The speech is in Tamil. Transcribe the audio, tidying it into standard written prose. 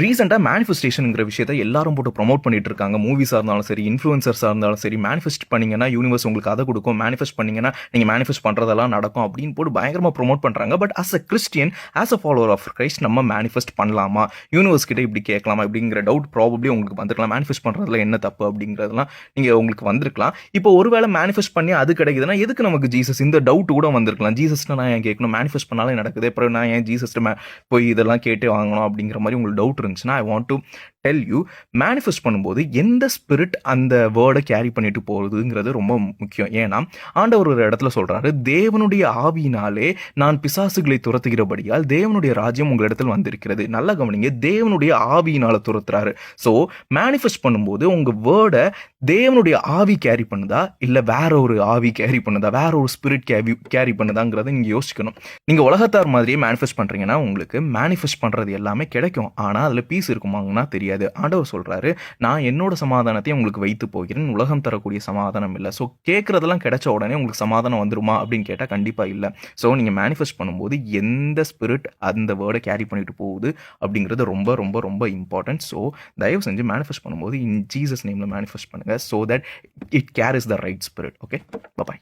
ரீசெண்டாக மேனிஃபெஸ்டேஷனுங்கிற விஷயத்த எல்லாரும் போட்டு ப்ரொமோட் பண்ணிட்டு இருக்காங்க. மூவிஸாக இருந்தாலும் சரி, இன்ஃப்ளூயன்சர்ஸாக இருந்தாலும் சரி, மேனிஃபெஸ்ட் பண்ணீங்கன்னா யூனிவர்ஸ் உங்களுக்கு அதை கொடுக்கும், மேனிஃபெஸ்ட் பண்ணீங்கன்னா நீங்கள் மேனிஃபெஸ்ட் பண்ணுறதெல்லாம் நடக்கும் அப்படின்னு போட்டு பயங்கரமாக ப்ரொமோட் பண்ணுறாங்க. But as a Christian, as a follower of Christ, நம்ம மேனிஃபெஸ்ட் பண்ணலாமா, யூனிவர்ஸ் கிட்ட இப்படி கேட்கலாமா இப்படிங்கிற டவுட் ப்ராபப்ளி உங்களுக்கு வந்துருக்கலாம். மேனிஃபெஸ்ட் பண்ணுறதுல என்ன தப்பு அப்படிங்கிறதுலாம் நீங்கள் உங்களுக்கு வந்திருக்கலாம். இப்போ ஒருவேளை மேனிஃபெஸ்ட் பண்ணி அது கிடைக்குதுன்னா எதுக்கு நமக்கு ஜீசஸ், இந்த டவுட் கூட வந்திருக்கலாம். ஜீசஸ்ட்டு நான் ஏன் கேட்கணும், மேனிஃபெஸ்ட் பண்ணாலே நடக்குது, அப்புறம் நான் ஏன் ஜீசஸ்ட்டு போய் இதெல்லாம் கேட்டு வாங்கணும் அப்படிங்கிற மாதிரி உங்களுக்கு டவுட் இருந்துச்சுன்னா, I want to tell you, manifest பண்ணும்போது எந்த ஸ்பிரிட் அந்த வேர்டை கேரி பண்ணிட்டு போகுதுங்கிறது ரொம்ப முக்கியம். ஏன்னா ஆண்டவர் ஒரு இடத்துல சொல்றாரு, தேவனுடைய ஆவியினாலே நான் பிசாசுகளை துரத்துகிறபடியால் தேவனுடைய ராஜ்யம் உங்களிடத்தில் வந்திருக்கிறது. நல்லா கவனிங்க, தேவனுடைய ஆவியினால துரத்துறாரு. ஸோ மேனிஃபெஸ்ட் பண்ணும்போது உங்க வேர்டை தேவனுடைய ஆவி கேரி பண்ணுதா, இல்லை வேற ஒரு ஆவி கேரி பண்ணுதா, வேற ஒரு ஸ்பிரிட் கேரி பண்ணுதாங்கிறத நீங்க யோசிக்கணும். நீங்க உலகத்தார் மாதிரியே மேனிஃபெஸ்ட் பண்றீங்கன்னா உங்களுக்கு மேனிஃபெஸ்ட் பண்றது எல்லாமே கிடைக்கும். ஆனா அதுல பீஸ் இருக்குமாங்கன்னா தெரியாது. ஆண்டவர் சொல்றாரு, நான் என்னோட சமாதானத்தை உங்களுக்கு வைத்து போகிறேன், உலகம் தரக்கூடிய சமாதானம் இல்லை. ஸோ கேட்கறதெல்லாம் கிடைச்ச உடனே உங்களுக்கு சமாதானம் வந்துருமா அப்படின்னு கேட்டால் கண்டிப்பா இல்லை. ஸோ நீங்க மேனிஃபெஸ்ட் பண்ணும்போது எந்த ஸ்பிரிட் அந்த வேர்டை கேரி பண்ணிட்டு போகுது அப்படிங்கிறது ரொம்ப ரொம்ப ரொம்ப இம்பார்ட்டன்ட். ஸோ தயவு செஞ்சு மேனிஃபெஸ்ட் பண்ணும்போது இன் ஜீசஸ் நேம்ல மேனிஃபெஸ்ட் பண்ணுங்க, so that it carries the right spirit. Okay, by.